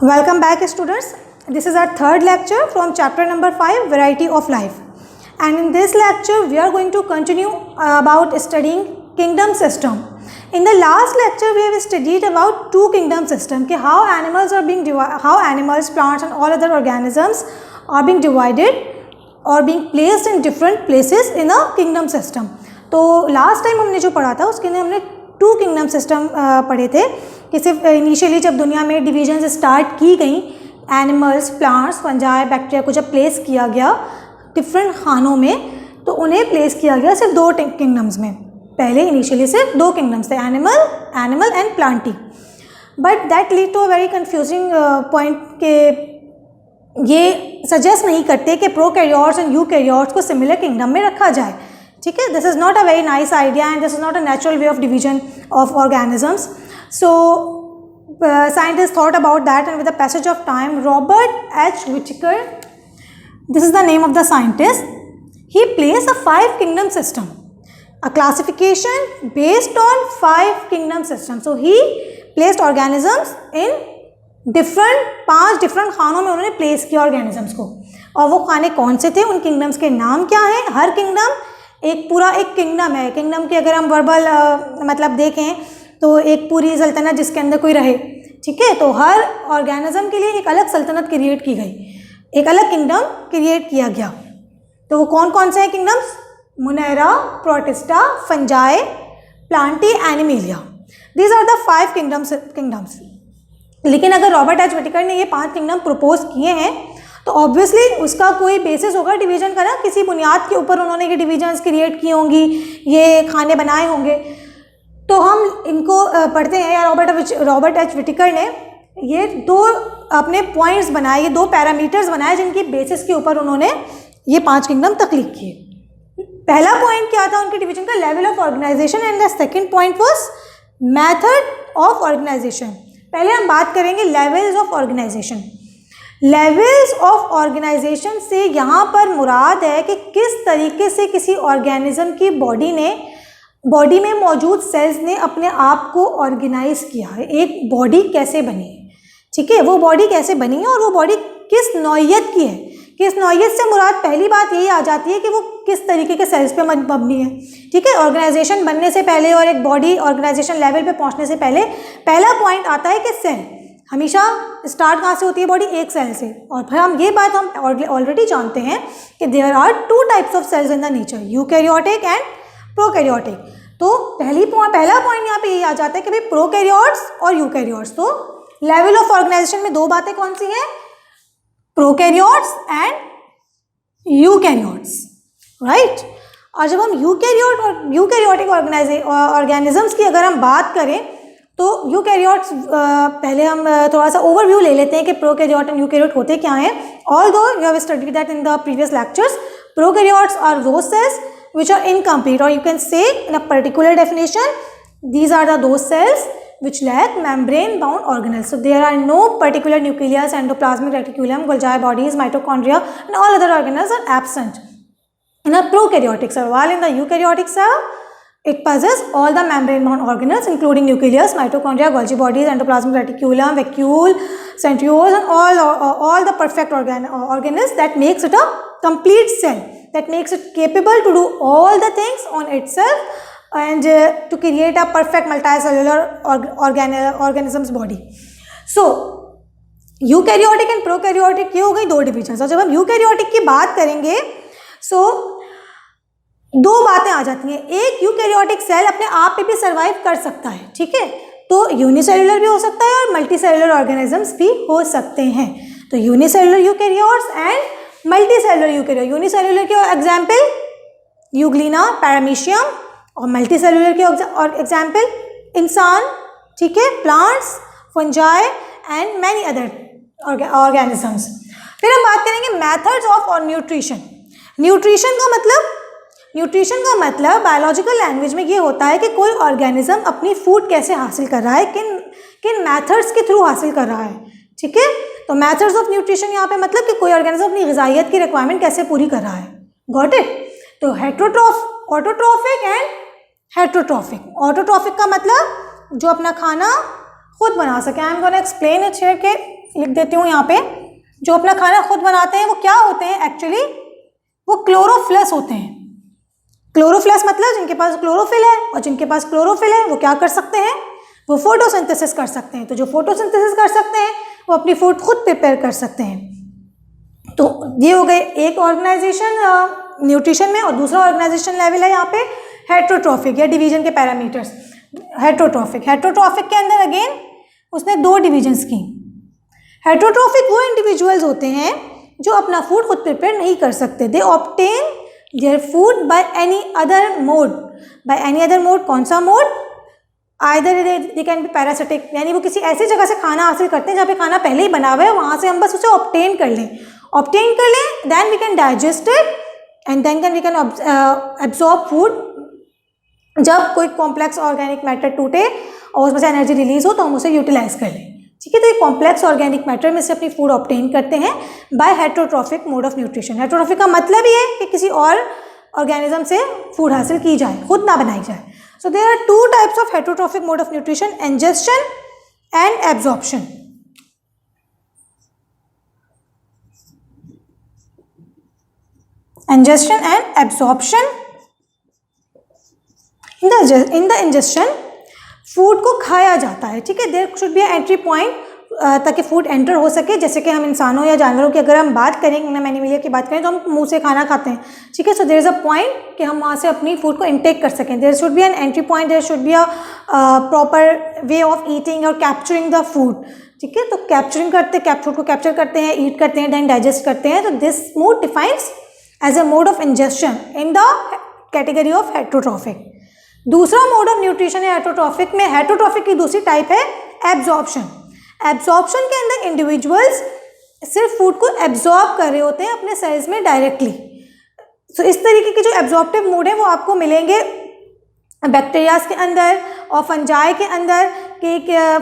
Welcome back students. This is our third lecture from chapter number 5, Variety of Life. And in this lecture we are going to continue about studying kingdom system. In the last lecture we have studied about two kingdom system, how animals, plants and all other organisms are being divided or being placed in different places in a kingdom system. तो last time हमने जो पढ़ा था उसके अंदर हमने to kingdom system पढ़े थे कि सिर्फ इनिशियली जब दुनिया में डिवीजन स्टार्ट की गई, एनिमल्स, प्लांट्स, फंजाई, बैक्टीरिया को जब प्लेस किया गया डिफरेंट खानों में, तो उन्हें प्लेस किया गया सिर्फ दो किंगडम्स में. पहले इनिशियली सिर्फ दो किंगडम्स थे, animal and Plantae. But that lead to a very confusing point के ये सजेस्ट नहीं करते कि प्रोकैरियोट्स एंड यूकैरियोट्स को सिमिलर किंगडम में रखा जाए. ठीक है, this is not a very nice idea and this is not a natural way of division of organisms. So scientists thought about that, and with the passage of time, Robert H. Whittaker, this is the name of the scientist, he placed a 5 kingdom system, a classification based on 5 kingdom system. So he placed organisms in पाँच different खानों में उन्होंने place किया organisms को. और वो खाने कौन से थे, उन किंगडम्स के नाम क्या हैं. हर किंगडम एक किंगडम है. किंगडम की अगर हम वर्बल मतलब देखें तो एक पूरी सल्तनत जिसके अंदर कोई रहे. ठीक है, तो हर ऑर्गेनिज्म के लिए एक अलग सल्तनत क्रिएट की गई, एक अलग किंगडम क्रिएट किया गया. तो वो कौन कौन से हैं kingdoms? Monera, Protista, Fungi, Plantae, Animalia. These are the 5 kingdoms. लेकिन अगर रॉबर्ट एच विटिकर ने ये 5 किंगडम प्रपोज किए हैं तो ऑब्वियसली उसका कोई बेसिस होगा डिवीजन का ना, किसी बुनियाद के ऊपर उन्होंने ये डिवीजन्स क्रिएट की होंगी, ये खाने बनाए होंगे. तो हम इनको पढ़ते हैं. या रॉबर्ट एच विटिकर ने ये 2 अपने पॉइंट्स बनाए, ये 2 पैरामीटर्स बनाए जिनकी बेसिस के ऊपर उन्होंने ये 5 किंगडम तख्लीक किए. पहला पॉइंट क्या था उनके डिवीजन का? Level of organisation. And the second point was method of organisation. पहले हम बात करेंगे levels of organisation. Levels of organisation से यहाँ पर मुराद है कि किस तरीके से किसी ऑर्गेनिज्म की बॉडी में मौजूद सेल्स ने अपने आप को ऑर्गेनाइज किया है. एक बॉडी कैसे बनी है, ठीक है, वो बॉडी कैसे बनी है और वो बॉडी किस नौइयत की है. किस नौइयत से मुराद पहली बात यही आ जाती है कि वो किस तरीके के सेल्स पे मबनी है. ठीक है, ऑर्गेनाइजेशन बनने से पहले और एक बॉडी ऑर्गेनाइजेशन लेवल पे पहुंचने से पहले पहला पॉइंट आता है कि सेल. हमेशा स्टार्ट कहाँ से होती है बॉडी? एक सेल से. और फिर हम ये बात हम ऑलरेडी जानते हैं कि there are 2 types of cells in the nature, eukaryotic and prokaryotic. तो पहला पॉइंट यहाँ पे ये आ जाता है कि भाई प्रोकैरियोट्स और यूकैरियोट्स. तो लेवल ऑफ ऑर्गेनाइजेशन में 2 बातें कौन सी हैं? Prokaryotes and eukaryotes, right. और जब हम यूकैरियोटिक ऑर्गेनिजम्स की अगर हम बात करें तो यूकैरियोट्स पहले हम थोड़ा सा ओवरव्यू ले लेते हैं कि प्रोकैरियोट एंड यूकैरियोट होते क्या हैं. Although you have studied that in the previous lectures, prokaryotes are those cells which are incomplete, or you can say in a particular definition, these are those cells which lack membrane bound organelles. So there are no particular nucleus, endoplasmic reticulum, Golgi bodies, mitochondria and all other organelles are absent in a prokaryotic cell. While in the eukaryotic cell it possesses all the membrane bound organelles including nucleus, mitochondria, Golgi bodies, endoplasmic reticulum, vacuole, centrioles and all the perfect organelles that makes it a complete cell, that makes it capable to do all the things on itself and to create a perfect multicellular organism's body. So eukaryotic and prokaryotic ये हो गई 2 divisions. और जब हम eukaryotic की बात करेंगे so 2 बातें आ जाती हैं. एक, यूकैरियोटिक सेल अपने आप पे भी सर्वाइव कर सकता है. ठीक है, तो यूनिसेलुलर भी हो सकता है और मल्टीसेलुलर ऑर्गेनिजम्स भी हो सकते हैं. तो unicellular eukaryotes and multicellular eukaryote. Unicellular के एग्जाम्पल यूग्लिना, पैरामीशियम, और मल्टीसेलुलर के एग्जाम्पल इंसान, ठीक है, plants, fungi and many other organisms. फिर हम बात करेंगे मेथड्स ऑफ न्यूट्रिशन. न्यूट्रिशन का मतलब बायोलॉजिकल लैंग्वेज में ये होता है कि कोई ऑर्गेनिज्म अपनी फूड कैसे हासिल कर रहा है, किन मेथड्स के थ्रू हासिल कर रहा है. ठीक है, तो मेथड्स ऑफ न्यूट्रिशन यहाँ पे मतलब कि कोई ऑर्गेनिज्म अपनी ग़िज़ाइयत की रिक्वायरमेंट कैसे पूरी कर रहा है. Got it. तो ऑटोट्रॉफिक एंड हेटरोट्रॉफिक. ऑटोट्रॉफिक का मतलब जो अपना खाना खुद बना सके. I am gonna explain it here कि लिख देती हूँ यहाँ पे, जो अपना खाना खुद बनाते हैं वो क्या होते हैं एक्चुअली, वो क्लोरोफिलस होते हैं। क्लोरोफिलस मतलब जिनके पास क्लोरोफिल है, और जिनके पास क्लोरोफिल है वो क्या कर सकते हैं, वो फोटोसिंथेसिस कर सकते हैं। तो जो फोटोसिंथेसिस कर सकते हैं वो अपनी फूड खुद प्रिपेयर कर सकते हैं। तो ये हो गए एक ऑर्गेनाइजेशन न्यूट्रिशन में, और दूसरा ऑर्गेनाइजेशन लेवल है यहाँ पे हेट्रोट्रॉफिक या डिवीजन के पैरामीटर्स। हेट्रोट्रॉफिक के अंदर अगेन उसने 2 डिविजन्स की। हेट्रोट्रॉफिक वो इंडिविजुअल्स होते हैं जो अपना फूड खुद प्रिपेयर नहीं कर सकते। They obtain their food by any other mode. By any other mode कौन सा mode, either they can be parasitic, यानी वो किसी ऐसी जगह से खाना हासिल करते हैं जहाँ पे खाना पहले ही बना हुआ है, वहाँ से हम बस उसे ऑब्टेन कर लें, then we can digest it and then we can absorb food. जब कोई कॉम्प्लेक्स ऑर्गेनिक मैटर टूटे और उसमें से एनर्जी रिलीज हो तो हम उसे यूटिलाइज कर लें, ठीक है। तो ये कॉम्प्लेक्स ऑर्गेनिक मैटर में से अपनी फूड ऑब्टेन करते हैं by heterotrophic mode of nutrition. Heterotrophic का मतलब ये है कि किसी और ऑर्गेनिज्म से फूड हासिल की जाए, खुद ना बनाई जाए। So there are 2 types of heterotrophic mode of nutrition, ingestion and absorption. Ingestion and absorption. In the ingestion food को खाया जाता है, ठीक है। There should be entry point ताकि फूड एंटर हो सके। जैसे कि हम इंसानों या जानवरों की अगर हम बात करें, एनिमलिया की बात करें, तो हम मुंह से खाना खाते हैं, ठीक है। So there is a point कि हम वहाँ से अपनी फूड को इनटेक कर सकें। There should be an entry point, there should be a proper way of eating और कैप्चरिंग द फूड, ठीक है। तो फूड को कैप्चर करते हैं, ईट करते हैं, देन डाइजेस्ट करते हैं। तो this mode defines as a mode of ingestion in the category of heterotrophic. दूसरा मोड ऑफ न्यूट्रिशन है हेट्रोट्रॉफिक में। हेट्रोट्रॉफिक की दूसरी टाइप है एब्जॉर्प्शन। एब्जॉर्प्शन के अंदर इंडिविजुअल्स सिर्फ फूड को एब्जॉर्ब कर रहे होते हैं अपने सेल्स में डायरेक्टली। सो इस तरीके के जो एब्जॉर्प्टिव मोड है वो आपको मिलेंगे बैक्टीरियाज के अंदर और फंजाई के अंदर।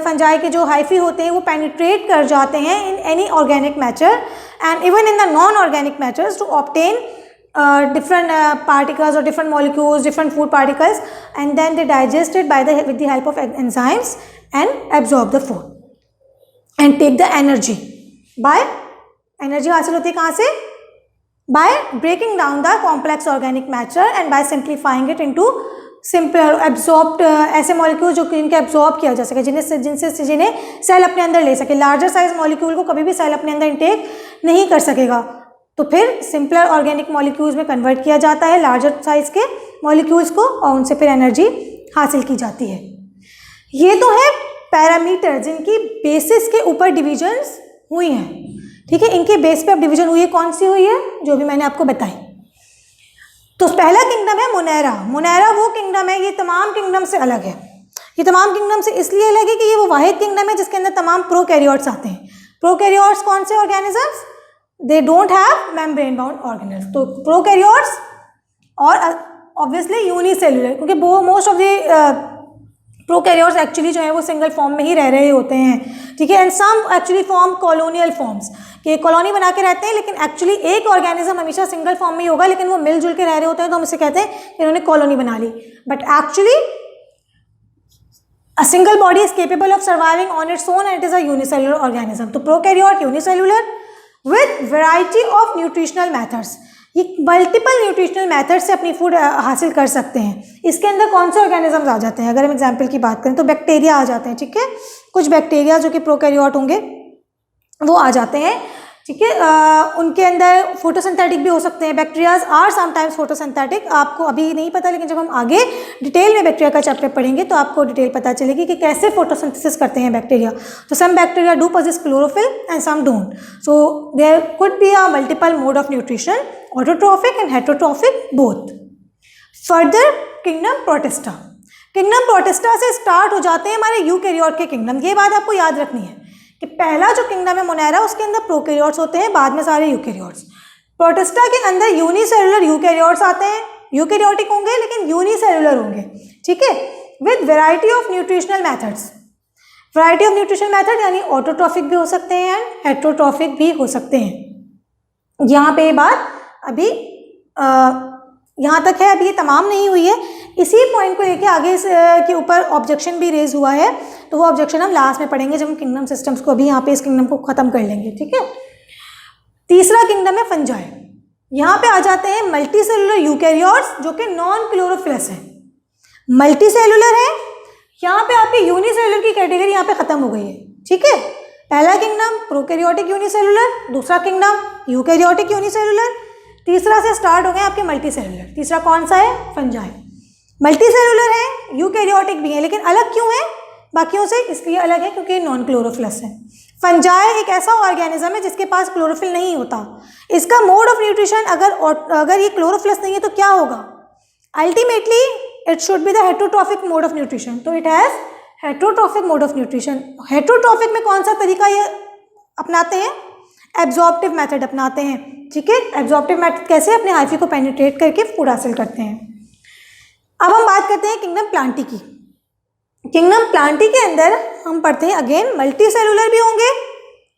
फंजाई के जो हाइफी होते हैं वो पेनिट्रेट कर जाते हैं in any organic matter and even in the non organic matters to obtain different particles or different molecules, different food particles, and then they digest it with the help of enzymes and absorb the food and take the energy. Energy हासिल होती है कहाँ से? By breaking down the complex organic matter and by simplifying it into simpler absorbed ऐसे molecules जो इनके absorb किया जा सके, जिन्हें सेल अपने अंदर ले सके। लार्जर साइज मॉलिक्यूल को कभी भी सेल अपने अंदर इंटेक नहीं कर सकेगा, तो फिर सिंपलर ऑर्गेनिक मॉलिक्यूल्स में कन्वर्ट किया जाता है लार्जर साइज के मॉलिक्यूल्स को, और उनसे फिर एनर्जी हासिल की जाती है। ये तो है पैरामीटर जिनकी बेसिस के ऊपर डिविजन्स हुई हैं, ठीक है। इनके बेस पे अब डिवीजन हुई है, कौन सी हुई है, जो भी मैंने आपको बताई। तो पहला किंगडम है मोनेरा। मोनेरा वो किंगडम है, ये तमाम किंगडम से अलग है। ये तमाम किंगडम से इसलिए अलग है कि ये वो वाहिद किंगडम है जिसके अंदर तमाम प्रोकैरियोट्स आते हैं। प्रोकैरियोट्स कौन से organisms? They don't have membrane bound organelles. तो प्रोकैरियोट्स और ऑब्वियसली यूनिसेल्युलर, क्योंकि most of the prokaryotes actually जो है वो सिंगल फॉर्म में ही रह रहे होते हैं, ठीक है। And some actually form colonial forms, कि कॉलोनी बना के रहते हैं, लेकिन एक्चुअली एक ऑर्गेनिज्म हमेशा सिंगल फॉर्म में ही होगा, लेकिन वो मिलजुल के रह रहे होते हैं, तो हम इसे कहते हैं कि इन्होंने कॉलोनी बना ली। But actually a single body is capable of surviving on its own and it is a unicellular organism. तो prokaryote unicellular with variety of nutritional methods. ये मल्टीपल न्यूट्रिशनल मेथड से अपनी फूड हासिल कर सकते हैं। इसके अंदर कौन से ऑर्गेनिजम्स आ जाते हैं? अगर हम एग्जांपल की बात करें तो बैक्टीरिया आ जाते हैं, ठीक है। कुछ बैक्टीरिया जो कि प्रोकैरियोट होंगे वो आ जाते हैं, ठीक है। उनके अंदर फोटोसिंथेटिक भी हो सकते हैं। Bacterias are sometimes photosynthetic. आपको अभी नहीं पता, लेकिन जब हम आगे डिटेल में बैक्टीरिया का चैप्टर पढ़ेंगे तो आपको डिटेल पता चलेगी कि कैसे फोटोसिंथेसिस करते हैं बैक्टीरिया। तो some bacteria do possess chlorophyll and some don't. So there could be a multiple mode of nutrition, autotrophic and heterotrophic both. Further kingdom Protista. Kingdom Protista से स्टार्ट हो जाते हैं हमारे यूकैरियोट के किंगडम। ये बात आपको याद रखनी है कि पहला जो किंगडम है मोनेरा, उसके अंदर प्रोकैरियोट्स होते हैं, बाद में सारे यूकैरियोट्स। प्रोटिस्टा के अंदर यूनिसेलुलर यूकैरियोट्स आते हैं, यूकैरियोटिक होंगे लेकिन यूनिसेलुलर होंगे, ठीक है, with variety of nutritional methods. Variety of nutritional method यानी ऑटोट्रॉफिक भी हो सकते हैं एंड हेटरोट्रॉफिक भी हो सकते हैं। यहाँ पे ये बात अभी यहाँ तक है, अभी ये तमाम नहीं हुई है, इसी पॉइंट को लेके आगे के ऊपर ऑब्जेक्शन भी रेज हुआ है, तो वो ऑब्जेक्शन हम लास्ट में पढ़ेंगे जब हम किंगडम सिस्टम्स को, अभी यहाँ पे इस किंगडम को खत्म कर लेंगे, ठीक है। तीसरा किंगडम है फंजाई। यहाँ पे आ जाते हैं मल्टी सेलुलर यूकैरियोट्स जो कि नॉन क्लोरोफिलस है, मल्टी सेलुलर है। यहाँ पे आपकी यूनिसेलुलर की कैटेगरी यहाँ पे खत्म हो गई है, ठीक है। पहला किंगडम प्रोकैरियोटिक यूनिसेलुलर, दूसरा किंगडम यूकैरियोटिक यूनिसेलुलर, तीसरा से स्टार्ट हो गए आपके मल्टी सेलुलर। तीसरा कौन सा है? फंजाई। मल्टी सेलुलर है, यूकैरियोटिक भी है, लेकिन अलग क्यों है बाकियों से? इसलिए अलग है क्योंकि नॉन क्लोरोफिलस है। फंजाई एक ऐसा ऑर्गेनिज्म है जिसके पास क्लोरोफिल नहीं होता। इसका मोड ऑफ न्यूट्रिशन अगर ये क्लोरोफिलस नहीं है तो क्या होगा? Ultimately it should be the heterotrophic mode of nutrition, तो it has heterotrophic mode of nutrition. Heterotrophic में कौन सा तरीका ये अपनाते हैं? एब्जॉर्प्टिव मेथड अपनाते हैं, ठीक है। एब्जॉर्प्टिव मेथड कैसे? अपने हाइफी को पेनिट्रेट करके फूड हासिल करते हैं। अब हम बात करते हैं किंगडम प्लांटी की। किंगडम प्लांटी के अंदर हम पढ़ते हैं अगेन मल्टी सेलुलर भी होंगे,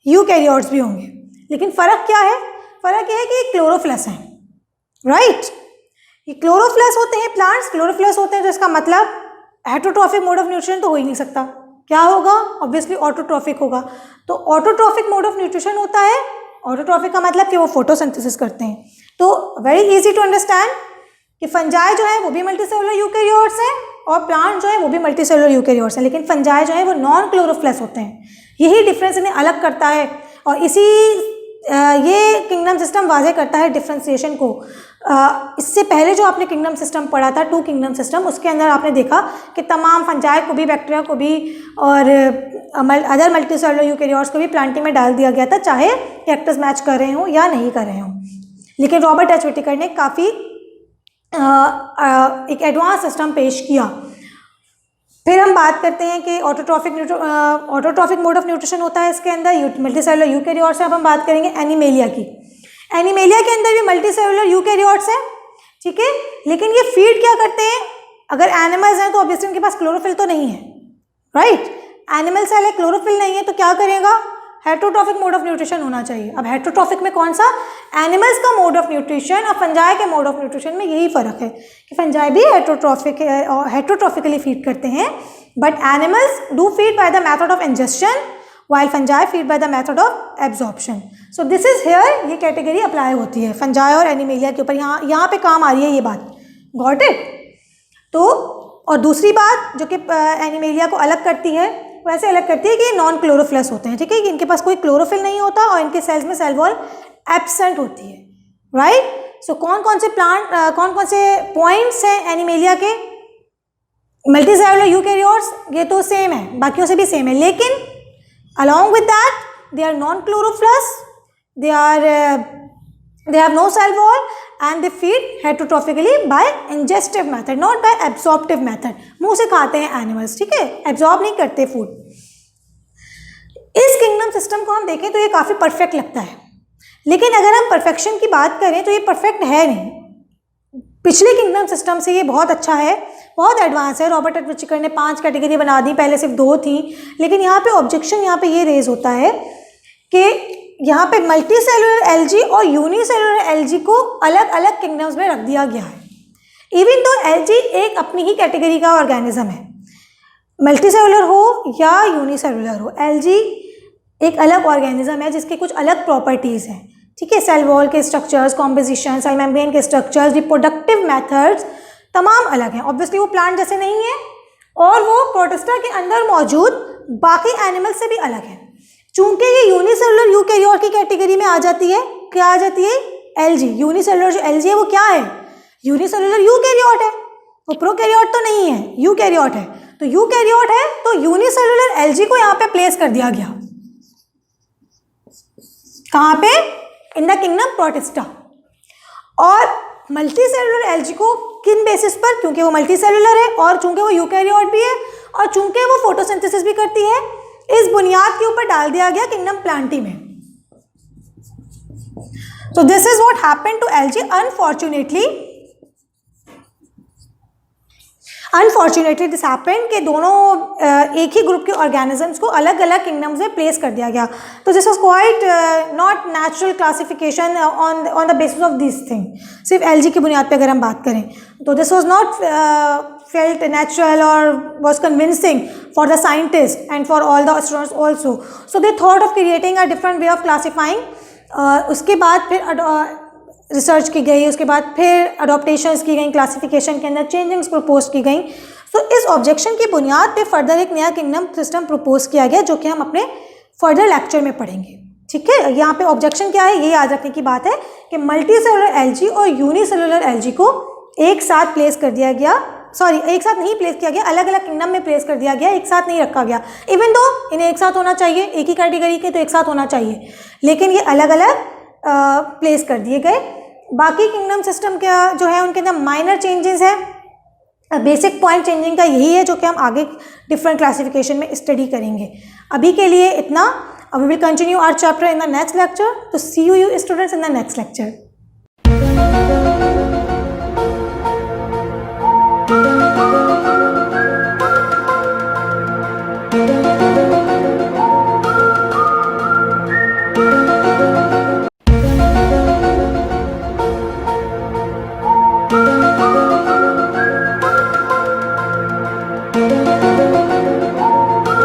यूकैरियोट्स भी होंगे, लेकिन फ़र्क क्या है? फ़र्क यह है कि ये क्लोरोफिलस हैं, राइट। ये क्लोरोफिलस होते हैं प्लांट्स, क्लोरोफिलस होते हैं, तो इसका मतलब हेटरोट्रॉफिक मोड ऑफ न्यूट्रिशन तो हो ही नहीं सकता। क्या होगा? ऑब्वियसली ऑटोट्रॉफिक होगा। तो ऑटोट्रॉफिक मोड ऑफ न्यूट्रिशन होता है। ऑटोट्रॉफिक का मतलब कि वो फोटोसिंथेसिस करते हैं। तो वेरी इजी टू अंडरस्टैंड कि फंजाई जो है वो भी मल्टी सेलुलर यूकैरियोट्स हैं और प्लांट जो है वो भी मल्टी सेलुलर यूकैरियोट्स हैं, लेकिन फंजाई जो है वो नॉन क्लोरोफिलस होते हैं। यही डिफरेंस इन्हें अलग करता है और इसी ये किंगडम सिस्टम वाजे करता है डिफ्रेंसिएशन को। इससे पहले जो आपने किंगडम सिस्टम पढ़ा था, 2 किंगडम सिस्टम, उसके अंदर आपने देखा कि तमाम फंजाई को भी, बैक्टीरिया को भी और अदर मल्टी सेलुलर यूकैरियोट्स को भी प्लांटिंग में डाल दिया गया था, चाहे कैरेक्टर्स मैच कर रहे हों या नहीं कर रहे हों। लेकिन रॉबर्ट एच व्हिटेकर ने काफ़ी एक एडवांस सिस्टम पेश किया। फिर हम बात करते हैं कि ऑटोट्रॉफिक मोड ऑफ न्यूट्रिशन होता है इसके अंदर मल्टी सेलुलर यूकैरियोट्स से। अब हम बात करेंगे एनिमेलिया की। एनिमेलिया के अंदर भी मल्टी सेलुलर यूकैरियोट्स है, ठीक है, लेकिन ये फीड क्या करते हैं? अगर एनिमल्स हैं तो ऑब्वियसली उनके पास क्लोरोफिल तो नहीं है, राइट। एनिमल सेल है, क्लोरोफिल नहीं है, तो क्या करेगा? हेटरोट्रॉफिक मोड ऑफ न्यूट्रिशन होना चाहिए। अब हेटरोट्रॉफिक में कौन सा? एनिमल्स का मोड ऑफ न्यूट्रिशन और फंजाई के मोड ऑफ न्यूट्रिशन में यही फ़र्क है कि फंजाई भी हेटरोट्रॉफिकली फीड करते हैं, but animals do feed by the method of ingestion while fungi feed by the method of absorption. So this is here, ये कैटेगरी अप्लाई होती है फंजाई और एनिमेलिया के ऊपर। यहाँ पे काम आ रही है ये बात, गॉट इट। तो और दूसरी बात जो कि एनिमेलिया को अलग करती है, वैसे अलग करती है कि ये नॉन क्लोरोफिलस होते हैं, ठीक है, कि इनके पास कोई क्लोरोफिल नहीं होता और इनके सेल्स में सेल वॉल एब्सेंट होती है, राइट। सो कौन कौन से पॉइंट्स हैं एनिमेलिया के? मल्टी सेलुलर यूकैरियोट्स ये तो सेम है, बाकियों से भी सेम है, लेकिन along with that they are non-chlorophyllous, they have no cell wall and they feed heterotrophically by ingestive method, not by absorptive method. मुंह से खाते हैं एनिमल्स, ठीक है, एब्जॉर्ब नहीं करते फूड। इस किंगडम सिस्टम को हम देखें तो ये काफ़ी परफेक्ट लगता है, लेकिन अगर हम परफेक्शन की बात करें तो ये परफेक्ट है नहीं। पिछले किंगडम सिस्टम से ये बहुत अच्छा है, बहुत एडवांस है। रॉबर्ट एच व्हिटेकर ने 5 कैटेगरी बना दी, पहले सिर्फ 2 थी, लेकिन यहाँ पे ऑब्जेक्शन यहाँ पे ये रेज होता है कि यहाँ पे मल्टी सेलुलर एलजी और यूनिसेलुलर एलजी को अलग अलग किंगडम्स में रख दिया गया है। इवन तो एलजी एक अपनी ही कैटेगरी का ऑर्गेनिज्म है, मल्टी सेलुलर हो या यूनिसेलुलर हो, एलजी एक अलग ऑर्गेनिज्म है जिसके कुछ अलग प्रॉपर्टीज़ हैं, ठीक है। सेल वॉल के स्ट्रक्चर्स, कॉम्पोजिशन, सेल मेम्ब्रेन के स्ट्रक्चर्स, रिप्रोडक्टिव मेथड्स तमाम अलग हैं। ऑब्वियसली वो प्लांट जैसे नहीं है और वो प्रोटिस्टा के अंदर मौजूद बाकी एनिमल से भी अलग है। चूंकि ये यूनिसेलुलर यूकैरियोट की कैटेगरी में आ जाती है, क्या आ जाती है? एलजी। यूनिसेलुलर जो एलजी है वो क्या है? यूनिसेलुलर यूकैरियोट है, वो प्रोकैरियोट तो नहीं है, यूकैरियोट है। तो यूकैरियोट है तो यूनिसेलुलर एलजी को यहाँ पे प्लेस कर दिया गया। कहाँ पे? In the kingdom protista. और मल्टी सेलुलर एलजी को किन बेसिस पर? क्योंकि वो मल्टी सेलुलर है और चूंकि वो यूकैरियोट भी है और चूंकि वो फोटोसिंथेसिस भी करती है, इस बुनियाद के ऊपर डाल दिया गया किंगडम प्लांटी में। So this is what happened to algae unfortunately. Unfortunately this happened कि दोनों एक ही ग्रुप के ऑर्गेनिजम्स को अलग अलग किंगडम्स में प्लेस कर दिया गया. तो this was quite not natural classification on the basis of this thing. सिर्फ एलजी की बुनियाद पे अगर हम बात करें तो this was not felt natural और was convincing for the scientist and for all the students also. So they thought of creating a different way of classifying. उसके बाद फिर रिसर्च की गई, उसके बाद फिर अडोप्टेशंस की गई, क्लासिफिकेशन के अंदर चेंजिंग्स प्रपोज की गई. तो इस ऑब्जेक्शन की बुनियाद पे फर्दर एक नया किंगडम सिस्टम प्रपोज किया गया जो कि हम अपने फर्दर लेक्चर में पढ़ेंगे. ठीक है, यहाँ पे ऑब्जेक्शन क्या है ये याद रखने की बात है कि मल्टी सेलुलर एलजी और यूनिसेलुलर एलजी को एक साथ प्लेस कर दिया गया. सॉरी, एक साथ नहीं प्लेस किया गया, अलग अलग किंगडम में प्लेस कर दिया गया, एक साथ नहीं रखा गया. इवन दो इन्हें एक साथ होना चाहिए, एक ही कैटेगरी के तो एक साथ होना चाहिए, लेकिन ये अलग अलग प्लेस कर दिए गए. बाकी किंगडम सिस्टम का जो है उनके अंदर माइनर चेंजेस है. बेसिक पॉइंट चेंजिंग का यही है जो कि हम आगे डिफरेंट क्लासिफिकेशन में स्टडी करेंगे. अभी के लिए इतना. We will continue our chapter in the next lecture. तो see you students in the next lecture.